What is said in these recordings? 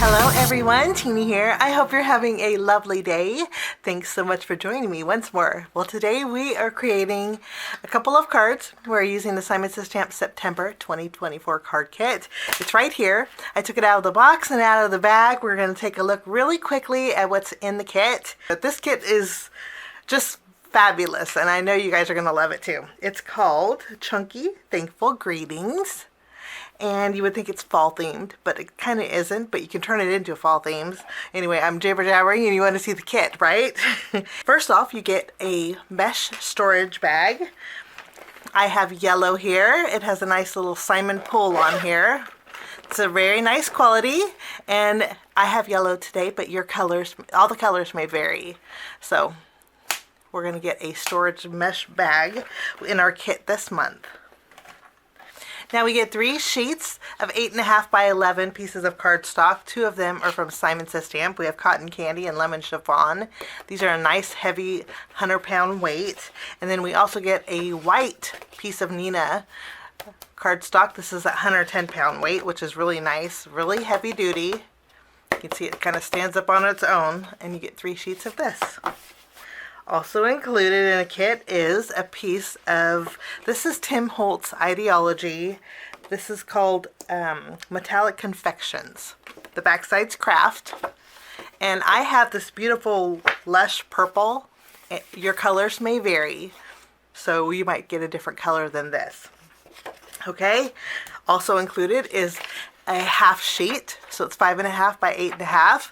Hello everyone, Teeny here. I hope you're having a lovely day. Thanks so much for joining me once more. Well, today we are creating a couple of cards. We're using the SSS Stamp September 2024 card kit. It's right here. I took it out of the box and out of the bag. We're going to take a look really quickly at what's in the kit. But this kit is just fabulous, and I know you guys are going to love it too. It's called Chunky Thankful Greetings. And you would think it's fall themed, but it kind of isn't, but you can turn it into fall themes. Anyway, I'm jabber jabbering and you want to see the kit, right? First off, you get a mesh storage bag. I have yellow here. It has a nice little Simon pull on here. It's a very nice quality, and I have yellow today, but your colors, all the colors may vary. So we're going to get a storage mesh bag in our kit this month. Now we get 3 sheets of 8.5 by 11 pieces of cardstock. 2 of them are from SSS Stamp. We have Cotton Candy and Lemon Chiffon. These are a nice heavy 100-pound weight. And then we also get a white piece of Nina cardstock. This is a 110-pound weight, which is really nice, really heavy duty. You can see it kind of stands up on its own, and you get 3 sheets of this. Also included in a kit is a piece of, this is Tim Holtz's Ideology. This is called Metallic Confections. The backside's craft. And I have this beautiful lush purple. Your colors may vary, so you might get a different color than this. Okay, also included is a half sheet, so it's 5.5 by 8.5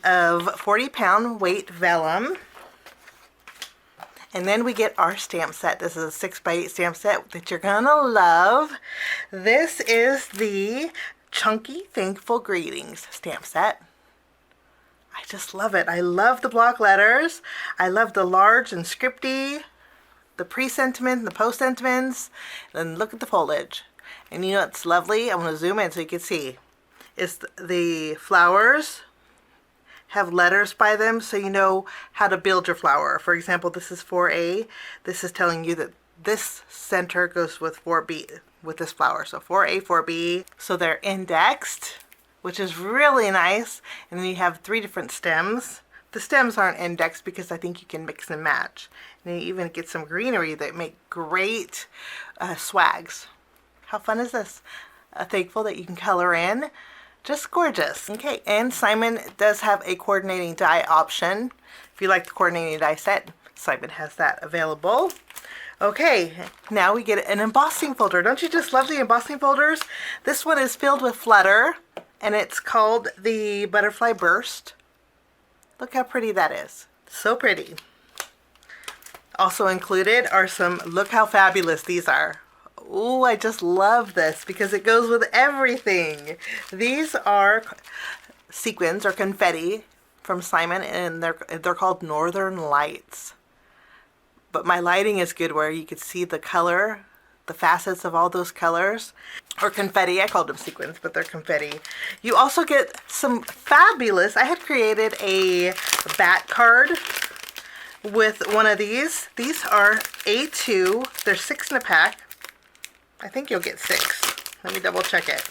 of 40-pound weight vellum. And then we get our stamp set. This is a 6 by 8 stamp set that you're gonna love. This is the Chunky Thankful Greetings stamp set. I just love it. I love the block letters. I love the large and scripty, the pre-sentiment, the post-sentiments. And look at the foliage. And you know what's lovely? I'm gonna zoom in so you can see. It's the flowers have letters by them, so you know how to build your flower. For example, this is 4A. This is telling you that this center goes with 4B, with this flower. So 4A, 4B. So they're indexed, which is really nice. And then you have 3 different stems. The stems aren't indexed because I think you can mix and match. And you even get some greenery that make great swags. How fun is this? Thankful that you can color in. Just gorgeous. Okay, and Simon does have a coordinating die option. If you like the coordinating die set, Simon has that available. Okay, now we get an embossing folder. Don't you just love the embossing folders? This one is filled with flutter, and it's called the Butterfly Burst. Look how pretty that is. So pretty. Also included are some, look how fabulous these are. Ooh, I just love this because it goes with everything. These are sequins or confetti from Simon, and they're called Northern Lights. But my lighting is good where you can see the color, the facets of all those colors. Or confetti, I called them sequins, but they're confetti. You also get some fabulous, I had created a bat card with one of these. These are A2, they're 6 in a pack. I think you'll get 6. Let me double check it.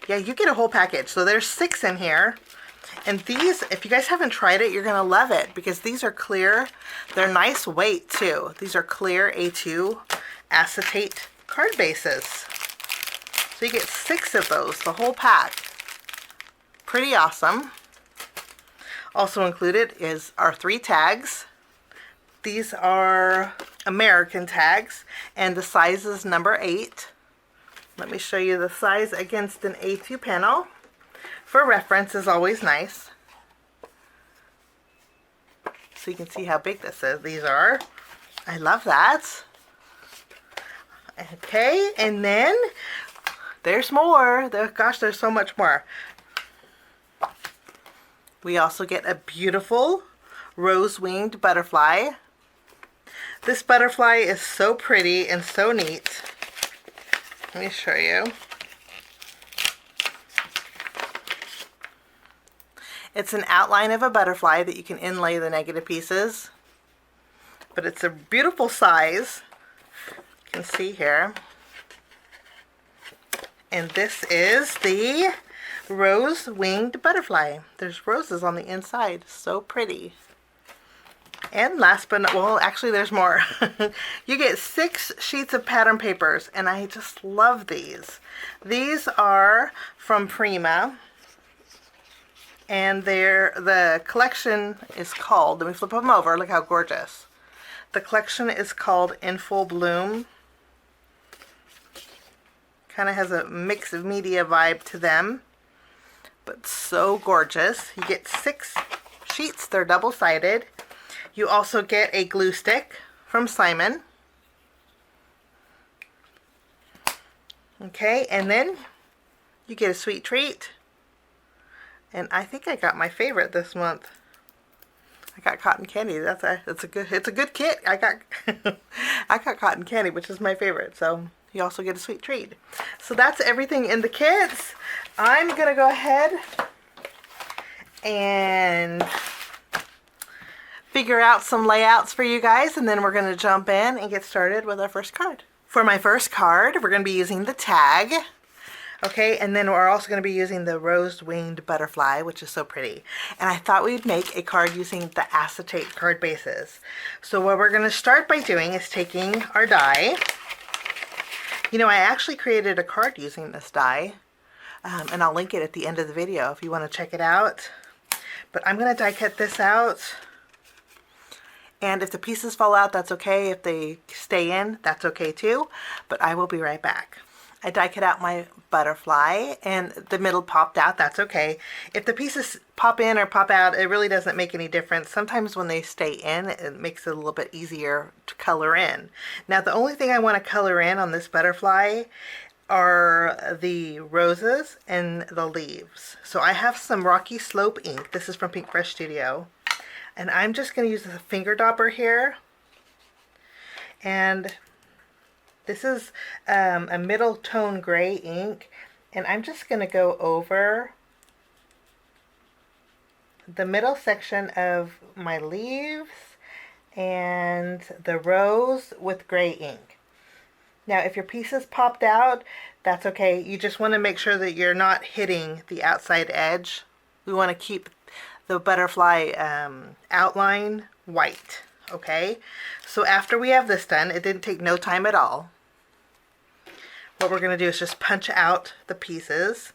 Yeah, you get a whole package. So there's 6 in here. And these, if you guys haven't tried it, you're going to love it because these are clear. They're nice weight too. These are clear A2 acetate card bases. So you get 6 of those, the whole pack. Pretty awesome. Also included is our 3 tags. These are American tags, and the size is number 8. Let me show you the size against an A2 panel. For reference is always nice. So you can see how big this is. These are. I love that. Okay, and then there's more. Gosh, there's so much more. We also get a beautiful rose-winged butterfly. This butterfly is so pretty and so neat. Let me show you. It's an outline of a butterfly that you can inlay the negative pieces. But it's a beautiful size. You can see here. And this is the rose-winged butterfly. There's roses on the inside. So pretty. And last but not, well, actually there's more. You get 6 sheets of pattern papers, and I just love these. These are from Prima, and the collection is called, let me flip them over, look how gorgeous. The collection is called In Full Bloom. Kind of has a mix of media vibe to them, but so gorgeous. You get 6 sheets, they're double-sided. You also get a glue stick from Simon. Okay, and then you get a sweet treat. And I think I got my favorite this month. I got cotton candy. It's a good kit. I got I got cotton candy, which is my favorite. So you also get a sweet treat. So that's everything in the kits. I'm gonna go ahead and figure out some layouts for you guys, and then we're going to jump in and get started with our first card. For my first card, we're going to be using the tag. Okay, and then we're also going to be using the rose-winged butterfly, which is so pretty. And I thought we'd make a card using the acetate card bases. So what we're going to start by doing is taking our die. You know, I actually created a card using this die, and I'll link it at the end of the video if you want to check it out. But I'm going to die cut this out. And if the pieces fall out, that's okay. If they stay in, that's okay too. But I will be right back. I die cut out my butterfly and the middle popped out. That's okay. If the pieces pop in or pop out, it really doesn't make any difference. Sometimes when they stay in, it makes it a little bit easier to color in. Now, the only thing I want to color in on this butterfly are the roses and the leaves. So I have some Rocky Slope ink. This is from Pink Fresh Studio. And I'm just going to use a finger dauber here. And this is a middle tone gray ink. And I'm just going to go over the middle section of my leaves and the rose with gray ink. Now, if your pieces popped out, that's okay. You just want to make sure that you're not hitting the outside edge. We want to keep the butterfly outline white. Okay, so after we have this done, it didn't take no time at all. What we're going to do is just punch out the pieces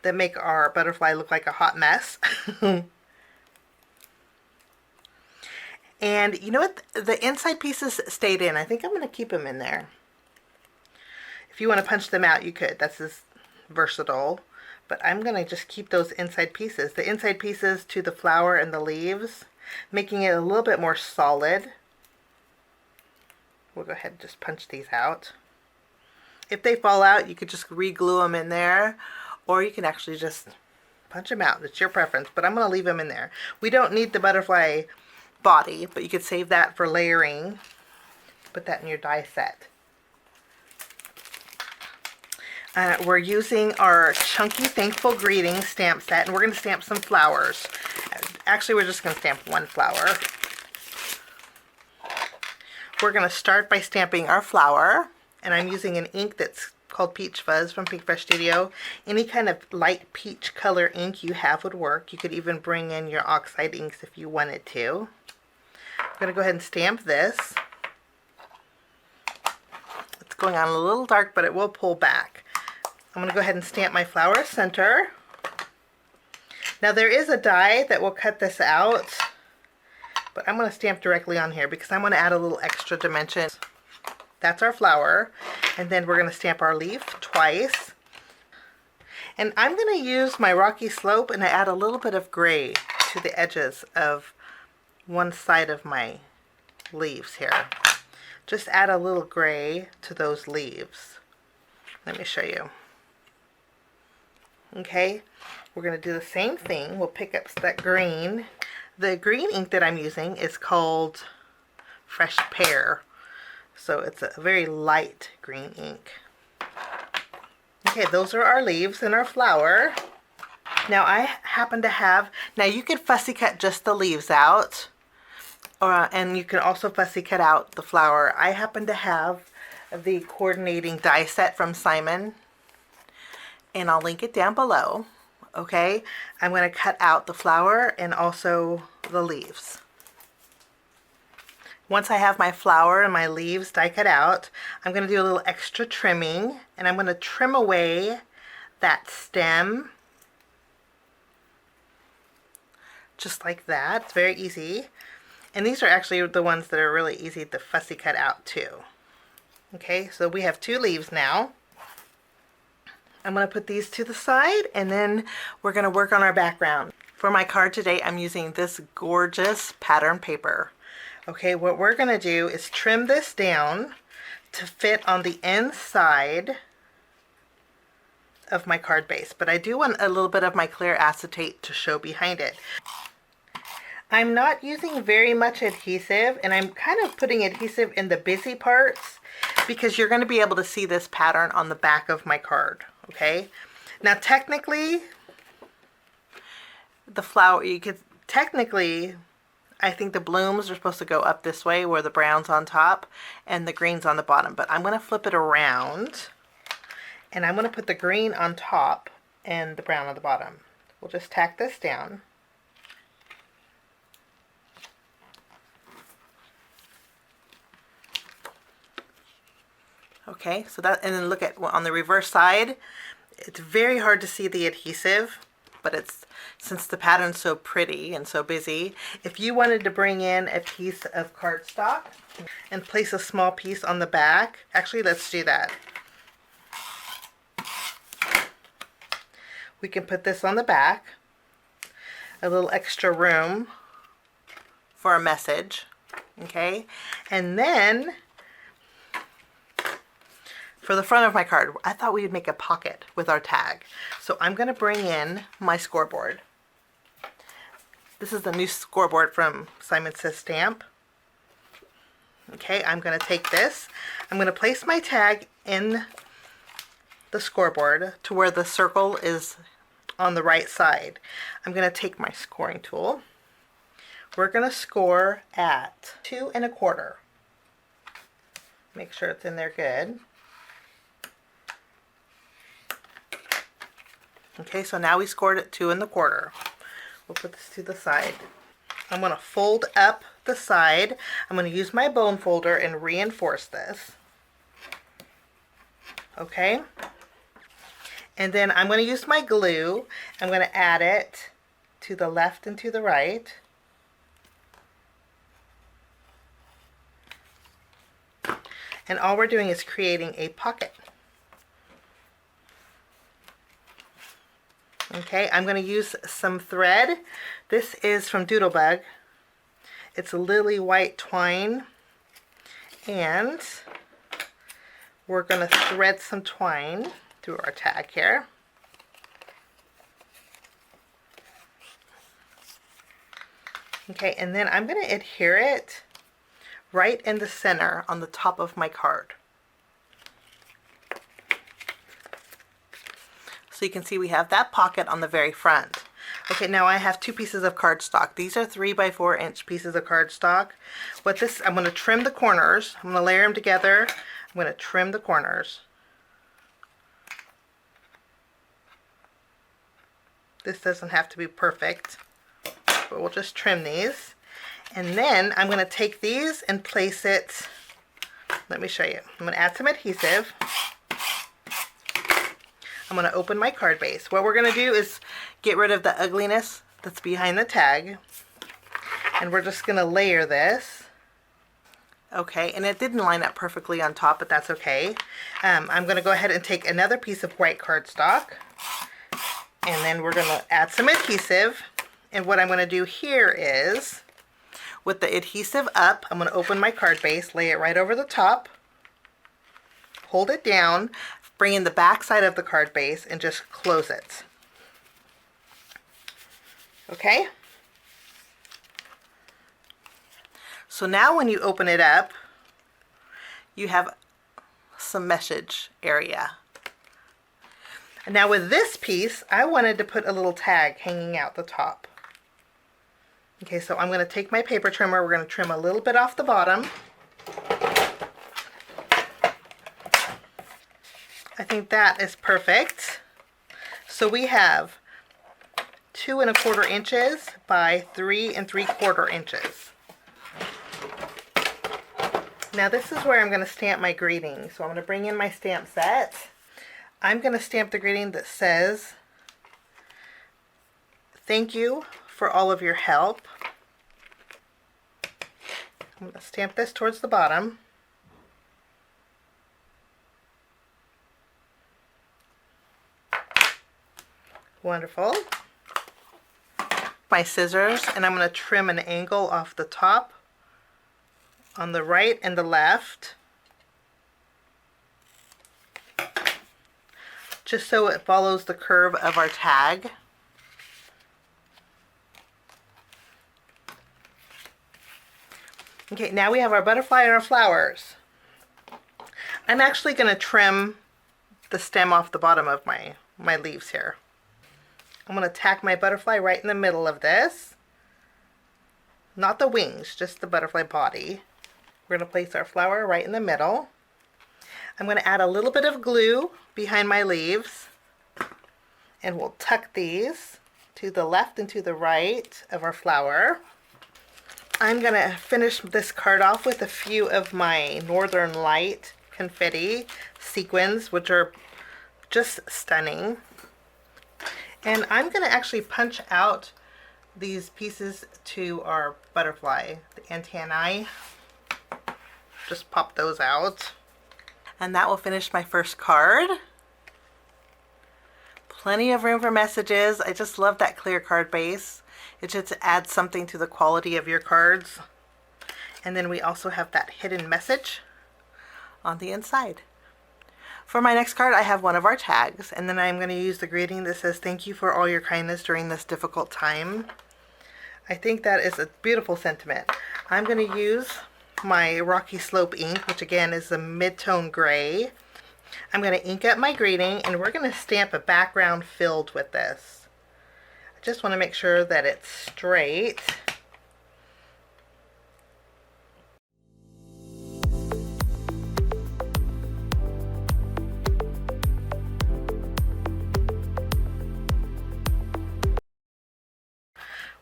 that make our butterfly look like a hot mess. And you know what? The inside pieces stayed in. I think I'm going to keep them in there. If you want to punch them out, you could. That's just versatile. But I'm going to just keep those inside pieces. The inside pieces to the flower and the leaves, making it a little bit more solid. We'll go ahead and just punch these out. If they fall out, you could just re-glue them in there, or you can actually just punch them out. It's your preference, but I'm going to leave them in there. We don't need the butterfly body, but you could save that for layering. Put that in your die set. We're using our Chunky Thankful Greetings stamp set, and we're going to stamp some flowers. Actually, we're just going to stamp one flower. We're going to start by stamping our flower, and I'm using an ink that's called Peach Fuzz from Pink Fresh Studio. Any kind of light peach color ink you have would work. You could even bring in your oxide inks if you wanted to. I'm going to go ahead and stamp this. It's going on a little dark, but it will pull back. I'm going to go ahead and stamp my flower center. Now there is a die that will cut this out, but I'm going to stamp directly on here because I'm going to add a little extra dimension. That's our flower, and then we're going to stamp our leaf twice. And I'm going to use my Rocky Slope and I add a little bit of gray to the edges of one side of my leaves here. Just add a little gray to those leaves. Let me show you. Okay, we're going to do the same thing. We'll pick up that green. The green ink that I'm using is called Fresh Pear. So it's a very light green ink. Okay, those are our leaves and our flower. Now I happen to have, now you could fussy cut just the leaves out, and you can also fussy cut out the flower. I happen to have the coordinating die set from Simon. and I'll link it down below. Okay, I'm going to cut out the flower and also the leaves. Once I have my flower and my leaves die cut out, I'm going to do a little extra trimming, and I'm going to trim away that stem just like that. It's very easy, and these are actually the ones that are really easy to fussy cut out too. Okay, so we have 2 leaves now. I'm going to put these to the side, and then we're going to work on our background. For my card today, I'm using this gorgeous pattern paper. Okay, what we're going to do is trim this down to fit on the inside of my card base, but I do want a little bit of my clear acetate to show behind it. I'm not using very much adhesive, and I'm kind of putting adhesive in the busy parts because you're going to be able to see this pattern on the back of my card. Okay, now technically the flower, you could technically, I think the blooms are supposed to go up this way where the brown's on top and the green's on the bottom, but I'm going to flip it around and I'm going to put the green on top and the brown on the bottom. We'll just tack this down. Okay, so that, and then look at on the reverse side, it's very hard to see the adhesive, but it's, since the pattern's so pretty and so busy, if you wanted to bring in a piece of cardstock and place a small piece on the back, actually let's do that. We can put this on the back, a little extra room for a message, okay? And then for the front of my card, I thought we would make a pocket with our tag. So I'm going to bring in my scoreboard. This is the new scoreboard from Simon Says Stamp. Okay, I'm going to take this. I'm going to place my tag in the scoreboard to where the circle is on the right side. I'm going to take my scoring tool. We're going to score at 2 1/4. Make sure it's in there good. Okay, so now we scored at 2 1/4. We'll put this to the side. I'm going to fold up the side. I'm going to use my bone folder and reinforce this. Okay? And then I'm going to use my glue. I'm going to add it to the left and to the right. And all we're doing is creating a pocket. Okay, I'm going to use some thread. This is from Doodlebug. It's lily white twine. And we're going to thread some twine through our tag here. Okay, and then I'm going to adhere it right in the center on the top of my card. So you can see we have that pocket on the very front. Okay, now I have 2 pieces of cardstock. These are 3 by 4 inch pieces of cardstock. What this, I'm going to trim the corners. I'm going to layer them together. I'm going to trim the corners. This doesn't have to be perfect, but we'll just trim these. And then I'm going to take these and place it, let me show you. I'm going to add some adhesive. I'm going to open my card base. What we're going to do is get rid of the ugliness that's behind the tag. And we're just going to layer this. Okay, and it didn't line up perfectly on top, but that's okay. I'm going to go ahead and take another piece of white cardstock. And then we're going to add some adhesive. And what I'm going to do here is, with the adhesive up, I'm going to open my card base, lay it right over the top, hold it down, bring in the back side of the card base, and just close it. Okay? So now when you open it up, you have some message area. And now with this piece, I wanted to put a little tag hanging out the top. Okay, so I'm going to take my paper trimmer. We're going to trim a little bit off the bottom. I think that is perfect. So we have 2 1/4 inches by 3 3/4 inches. Now this is where I'm going to stamp my greeting. So I'm going to bring in my stamp set. I'm going to stamp the greeting that says, "Thank you for all of your help." I'm going to stamp this towards the bottom. Wonderful. My scissors, and I'm going to trim an angle off the top on the right and the left, just so it follows the curve of our tag. Okay, now we have our butterfly and our flowers. I'm actually going to trim the stem off the bottom of my leaves here. I'm going to tack my butterfly right in the middle of this. Not the wings, just the butterfly body. We're going to place our flower right in the middle. I'm going to add a little bit of glue behind my leaves. And we'll tuck these to the left and to the right of our flower. I'm going to finish this card off with a few of my Northern Light confetti sequins, which are just stunning. And I'm going to actually punch out these pieces to our butterfly, the antennae. Just pop those out. And that will finish my first card. Plenty of room for messages. I just love that clear card base. It just adds something to the quality of your cards. And then we also have that hidden message on the inside. For my next card, I have one of our tags, and then I'm going to use the greeting that says, "Thank you for all your kindness during this difficult time." I think that is a beautiful sentiment. I'm going to use my Rocky Slope ink, which again is a mid-tone gray. I'm going to ink up my greeting, and we're going to stamp a background filled with this. I just want to make sure that it's straight.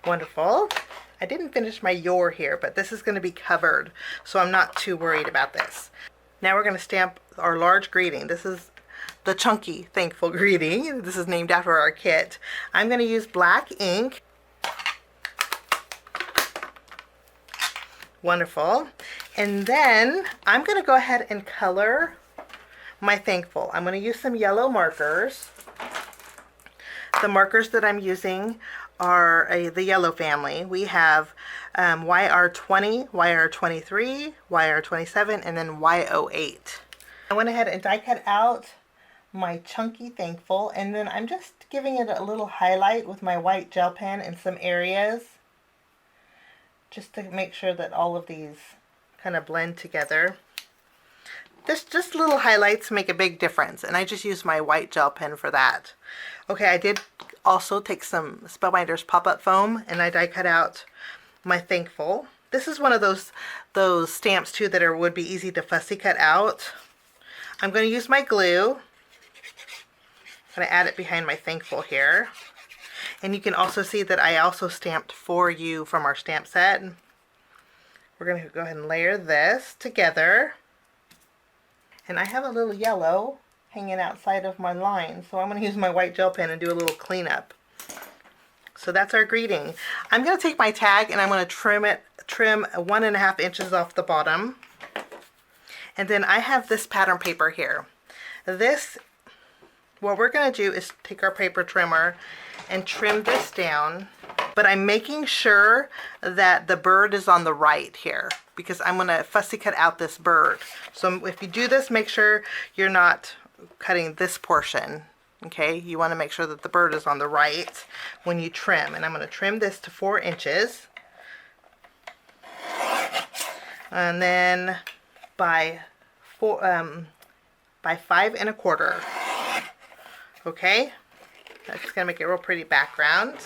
Wonderful. I didn't finish my "your" here, but this is going to be covered, so I'm not too worried about this. Now we're going to stamp our large greeting. This is the chunky thankful greeting. This is named after our kit. I'm going to use black ink. Wonderful. And then I'm going to go ahead and color my thankful. I'm going to use some yellow markers. The markers that I'm using are the yellow family. We have YR20, YR23, YR27, and then Y08. I went ahead and die cut out my chunky thankful, and then I'm just giving it a little highlight with my white gel pen in some areas, just to make sure that all of these kind of blend together. Just little highlights make a big difference, and I just use my white gel pen for that. Okay, I did also take some Spellbinders pop-up foam, and I die cut out my thankful. This is one of those stamps too that would be easy to fussy cut out. I'm going to use my glue. I'm going to add it behind my thankful here. And you can also see that I also stamped "For You" from our stamp set. We're going to go ahead and layer this together. And I have a little yellow hanging outside of my line, so I'm going to use my white gel pen and do a little cleanup. So that's our greeting. I'm going to take my tag and I'm going to trim 1.5 inches off the bottom. And then I have this pattern paper here. What we're going to do is take our paper trimmer and trim this down, but I'm making sure that the bird is on the right here, because I'm going to fussy cut out this bird. So if you do this, make sure you're not cutting this portion. Okay, you want to make sure that the bird is on the right when you trim. And I'm going to trim this to 4 inches. And then by 5 1/4. Okay, that's going to make it a real pretty background.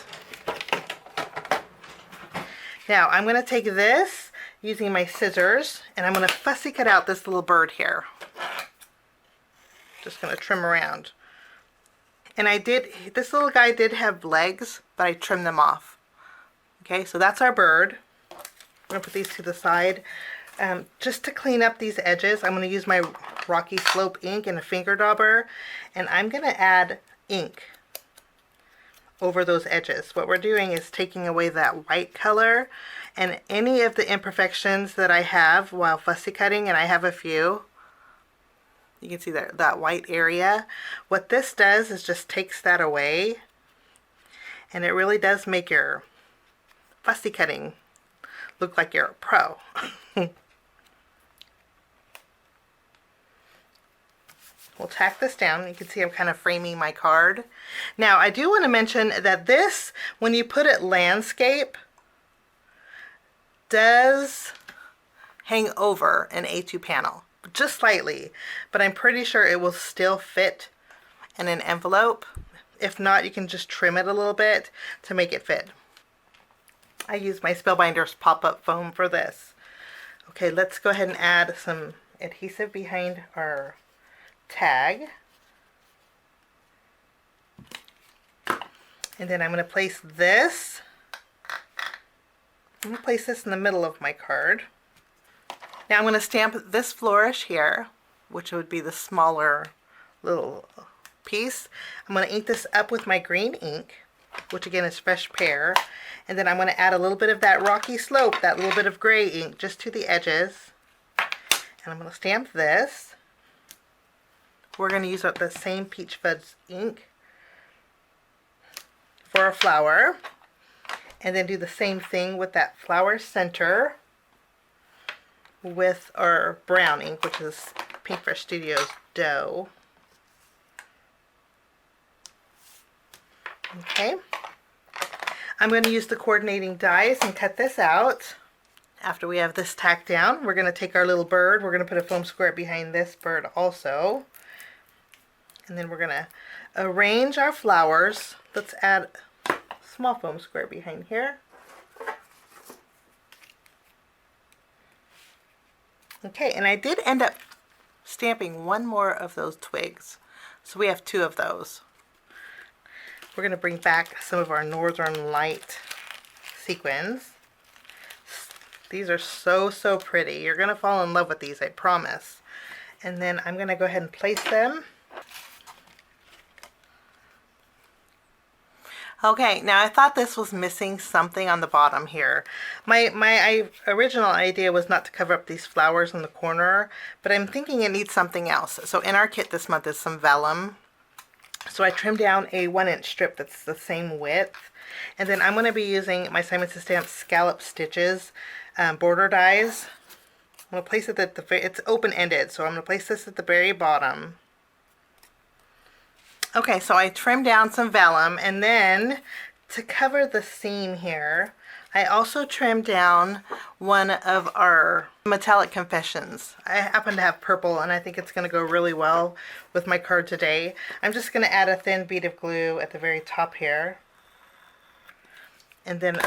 Now I'm going to take this using my scissors, and I'm going to fussy cut out this little bird here. Just going to trim around. And this little guy did have legs, but I trimmed them off. Okay, so that's our bird. I'm gonna put these to the side. Just to clean up these edges, I'm gonna use my Rocky Slope ink and a finger dauber, and I'm gonna add ink over those edges. What we're doing is taking away that white color and any of the imperfections that I have while fussy cutting, and I have a few. You can see that white area. What this does is just takes that away, and it really does make your fussy cutting look like you're a pro. We'll tack this down. You can see I'm kind of framing my card. Now I do want to mention that this, when you put it landscape, does hang over an A2 panel, just slightly, but I'm pretty sure it will still fit in an envelope. If not, you can just trim it a little bit to make it fit. I use my Spellbinders pop-up foam for this. Okay, let's go ahead and add some adhesive behind our tag. And then I'm going to place this. I'm going to place this in the middle of my card. Now I'm going to stamp this flourish here, which would be the smaller little piece. I'm going to ink this up with my green ink, which again is Fresh Pear. And then I'm going to add a little bit of that Rocky Slope, that little bit of gray ink just to the edges. And I'm going to stamp this. We're going to use up the same Peach Fuzz ink for our flower. And then do the same thing with that flower center with our brown ink, which is Pink Fresh Studios Dough. Okay. I'm going to use the coordinating dies and cut this out. After we have this tacked down, we're going to take our little bird. We're going to put a foam square behind this bird also. And then we're going to arrange our flowers. Let's add a small foam square behind here. Okay, and I did end up stamping one more of those twigs. So we have 2 of those. We're going to bring back some of our Northern Light sequins. These are so, so pretty. You're going to fall in love with these, I promise. And then I'm going to go ahead and place them. Okay, now I thought this was missing something on the bottom here. My original idea was not to cover up these flowers in the corner, but I'm thinking it needs something else. So in our kit this month is some vellum. So I trimmed down a 1-inch strip that's the same width. And then I'm going to be using my Simon Says Stamp Scallop Stitches border dies. I'm going to place it at the, it's open-ended, so I'm going to place this at the very bottom. Okay, so I trimmed down some vellum, and then to cover the seam here, I also trimmed down one of our metallic confessions. I happen to have purple, and I think it's going to go really well with my card today. I'm just going to add a thin bead of glue at the very top here. And then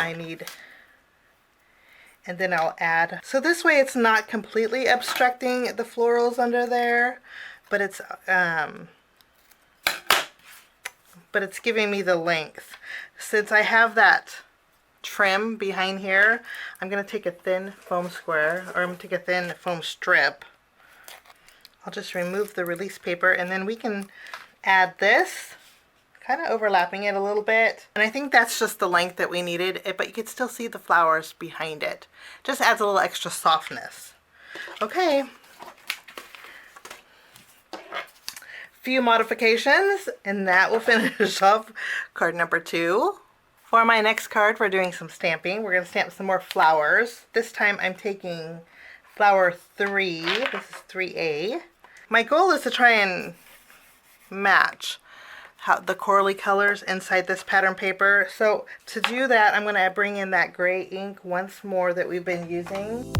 I'll add, so this way it's not completely obstructing the florals under there, but it's giving me the length. Since I have that trim behind here, I'm going to take a thin foam square, or I'm going to take a thin foam strip. I'll just remove the release paper, and then we can add this, kind of overlapping it a little bit. And I think that's just the length that we needed, but you can still see the flowers behind it. Just adds a little extra softness. Okay. Few modifications, and that will finish off card number 2. For my next card, we're doing some stamping. We're going to stamp some more flowers. This time I'm taking flower 3. This is 3A. My goal is to try and match the corally colors inside this pattern paper. So to do that, I'm going to bring in that gray ink once more that we've been using.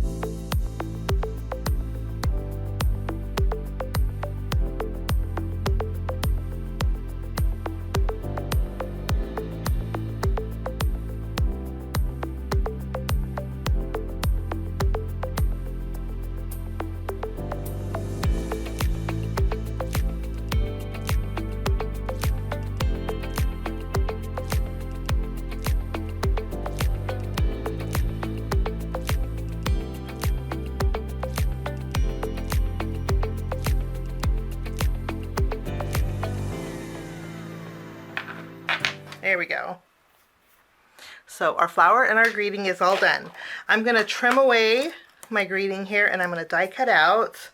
There we go. So our flower and our greeting is all done. I'm going to trim away my greeting here, and I'm going to die cut out.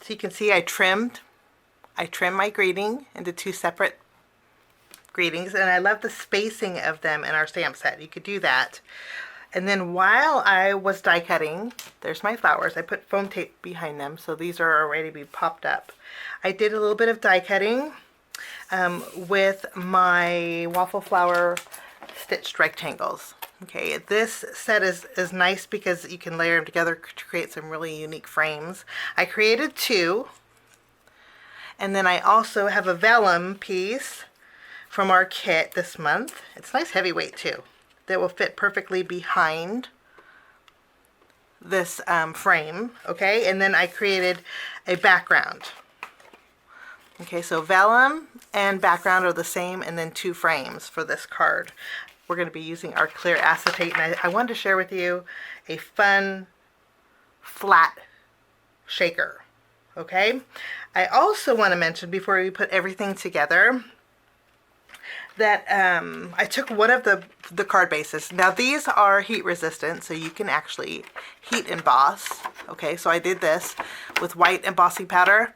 So you can see I trimmed my greeting into 2 separate greetings, and I love the spacing of them in our stamp set. You could do that. And then while I was die cutting, there's my flowers. I put foam tape behind them, so these are already be popped up. I did a little bit of die cutting with my waffle flower stitched rectangles. Okay, this set is nice because you can layer them together to create some really unique frames. I created 2, and then I also have a vellum piece from our kit this month. It's nice heavyweight too, that will fit perfectly behind this frame. Okay, and then I created a background. Okay, so vellum and background are the same, and then 2 frames for this card. We're going to be using our clear acetate, and I wanted to share with you a fun flat shaker. Okay, I also want to mention before we put everything together that I took one of the card bases. Now these are heat resistant, so you can actually heat emboss. Okay, so I did this with white embossing powder,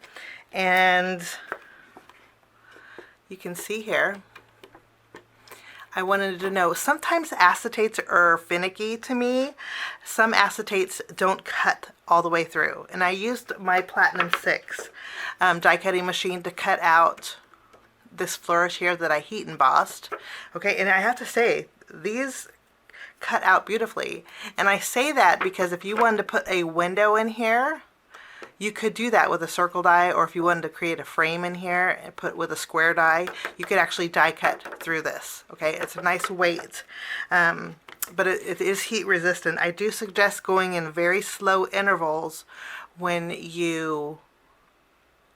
and you can see here, I wanted to know, sometimes acetates are finicky to me. Some acetates don't cut all the way through. And I used my Platinum 6 die cutting machine to cut out this flourish here that I heat embossed. Okay, and I have to say, these cut out beautifully. And I say that because if you wanted to put a window in here, you could do that with a circle die, or if you wanted to create a frame in here and put with a square die, you could actually die cut through this. Okay, it's a nice weight, but it is heat resistant. I do suggest going in very slow intervals when you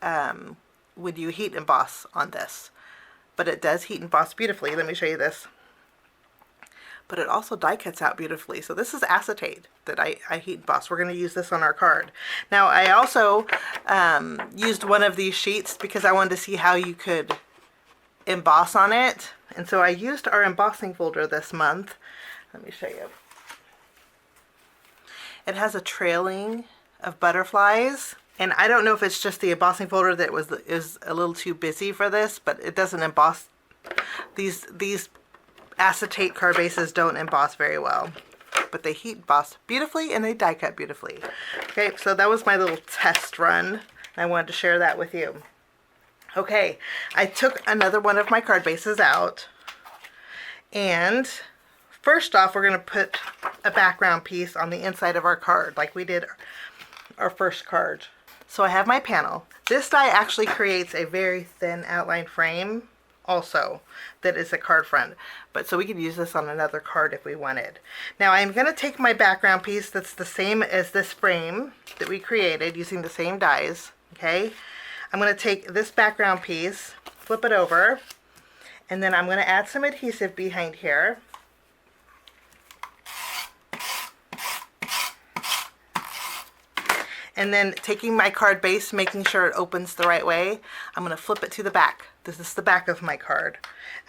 heat emboss on this. But it does heat emboss beautifully. Let me show you this. But it also die cuts out beautifully. So this is acetate that I heat emboss. We're going to use this on our card. Now I also used one of these sheets because I wanted to see how you could emboss on it. And so I used our embossing folder this month. Let me show you. It has a trailing of butterflies. And I don't know if it's just the embossing folder that is a little too busy for this, but it doesn't emboss. These acetate card bases don't emboss very well, but they heat emboss beautifully and they die cut beautifully. Okay, so that was my little test run. I wanted to share that with you. Okay, I took another one of my card bases out, and first off we're going to put a background piece on the inside of our card like we did our first card. So I have my panel. This die actually creates a very thin outline frame also that is a card front, but so we could use this on another card if we wanted. Now I'm going to take my background piece that's the same as this frame that we created using the same dies. Okay, I'm going to take this background piece, flip it over, and then I'm going to add some adhesive behind here. And then taking my card base, making sure it opens the right way, I'm going to flip it to the back. This is the back of my card.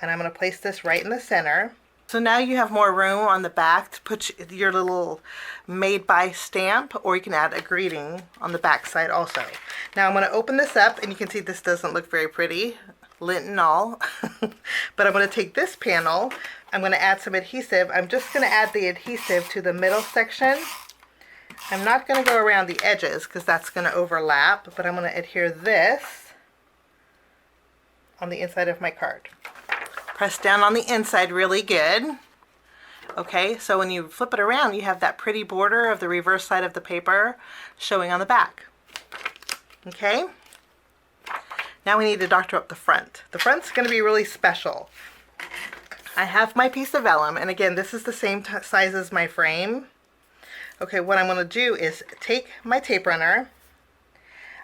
And I'm going to place this right in the center. So now you have more room on the back to put your little made by stamp, or you can add a greeting on the back side also. Now I'm going to open this up, and you can see this doesn't look very pretty, lint and all. But I'm going to take this panel, I'm going to add some adhesive. I'm just going to add the adhesive to the middle section. I'm not going to go around the edges because that's going to overlap, but I'm going to adhere this on the inside of my card. Press down on the inside really good. Okay, so when you flip it around, you have that pretty border of the reverse side of the paper showing on the back. Okay, now we need to doctor up the front. The front's going to be really special. I have my piece of vellum, and again, this is the same size as my frame. Okay, what I'm going to do is take my tape runner.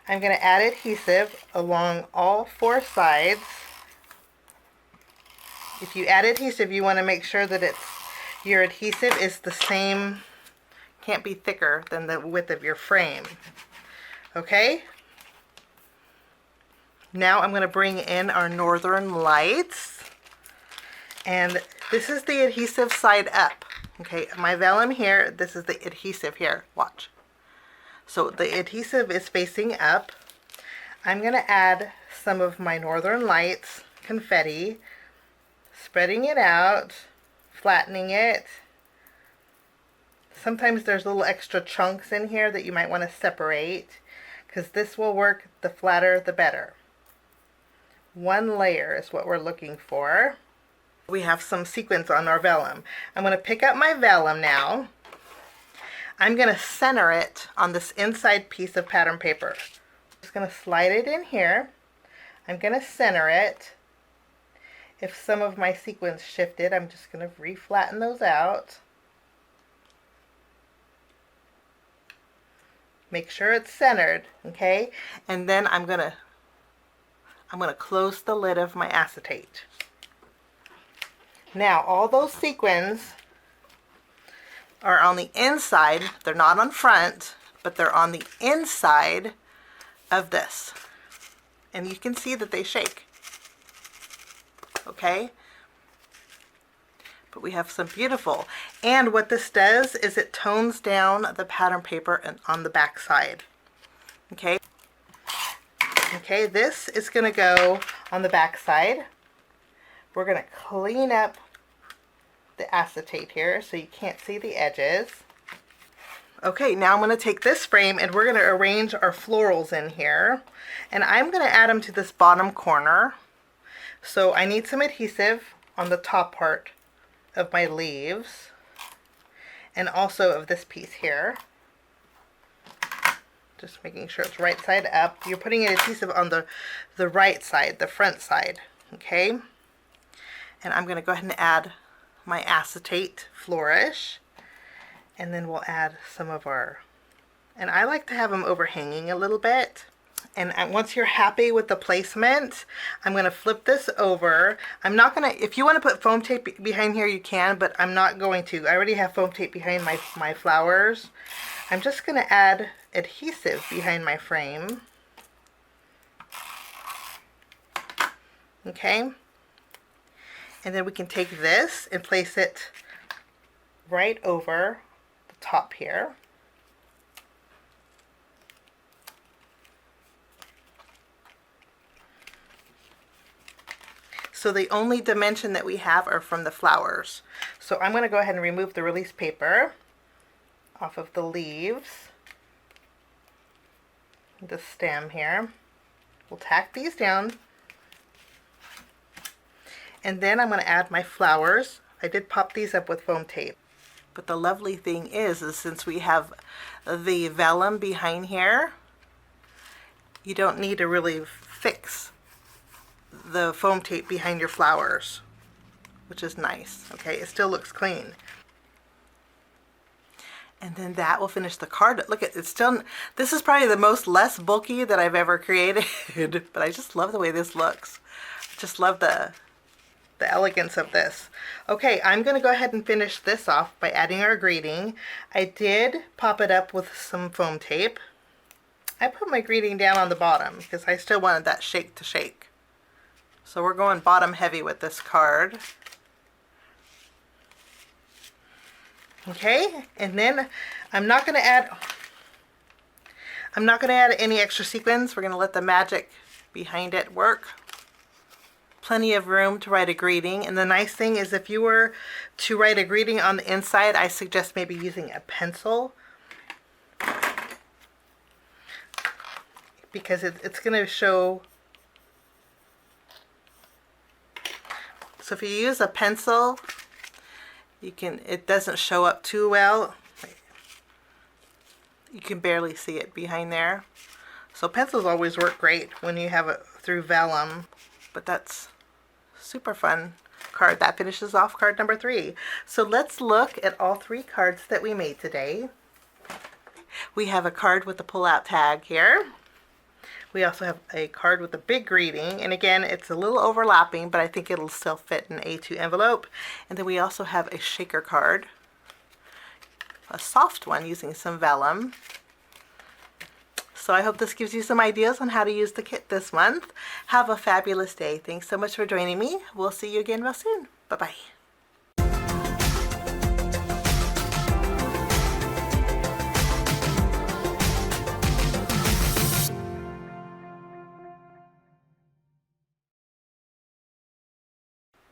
I'm going to add adhesive along all 4 sides. If you add adhesive, you want to make sure that your adhesive is the same, can't be thicker than the width of your frame. Okay? Now I'm going to bring in our Northern Lights. And this is the adhesive side up. Okay, my vellum here, this is the adhesive here. Watch. So the adhesive is facing up. I'm going to add some of my Northern Lights confetti, spreading it out, flattening it. Sometimes there's little extra chunks in here that you might want to separate, because this will work, the flatter the better. One layer is what we're looking for. We have some sequins on our vellum. I'm going to pick up my vellum now. I'm going to center it on this inside piece of pattern paper. I'm just going to slide it in here. I'm going to center it. If some of my sequins shifted, I'm just going to re-flatten those out. Make sure it's centered, okay? And then I'm going to close the lid of my acetate. Now, all those sequins are on the inside. They're not on front, but they're on the inside of this. And you can see that they shake. Okay? But we have some beautiful. And what this does is it tones down the pattern paper and on the back side. Okay? Okay, this is going to go on the back side. We're going to clean up the acetate here so you can't see the edges. Okay, now I'm going to take this frame and we're going to arrange our florals in here. And I'm going to add them to this bottom corner. So I need some adhesive on the top part of my leaves and also of this piece here. Just making sure it's right side up. You're putting an adhesive on the right side, the front side, okay? And I'm going to go ahead and add my acetate flourish, and then we'll add some of our, and I like to have them overhanging a little bit. And once you're happy with the placement, I'm going to flip this over. I'm not going to, if you want to put foam tape behind here, you can, but I'm not going to. I already have foam tape behind my flowers. I'm just going to add adhesive behind my frame. Okay. And then we can take this and place it right over the top here. So the only dimension that we have are from the flowers. So I'm going to go ahead and remove the release paper off of the leaves, the stem here. We'll tack these down. And then I'm going to add my flowers. I did pop these up with foam tape. But the lovely thing is since we have the vellum behind here, you don't need to really fix the foam tape behind your flowers, which is nice. Okay, it still looks clean. And then that will finish the card. Look at it's still, this is probably the most less bulky that I've ever created, but I just love the way this looks. I just love the elegance of this. Okay, I'm going to go ahead and finish this off by adding our greeting. I did pop it up with some foam tape. I put my greeting down on the bottom because I still wanted that shake to shake. So we're going bottom heavy with this card. Okay, and then I'm not going to add any extra sequins. We're going to let the magic behind it work. Plenty of room to write a greeting, and the nice thing is if you were to write a greeting on the inside, I suggest maybe using a pencil, because it's going to show. So if you use a pencil, it doesn't show up too well. You can barely see it behind there. So pencils always work great when you have it through vellum, but that's super fun card. That finishes off card number 3. So let's look at all 3 cards that we made today. We have a card with a pull-out tag here. We also have a card with a big greeting, and again it's a little overlapping, but I think it'll still fit an A2 envelope. And then we also have a shaker card, a soft one using some vellum. So I hope this gives you some ideas on how to use the kit this month. Have a fabulous day. Thanks so much for joining me. We'll see you again real soon. Bye-bye.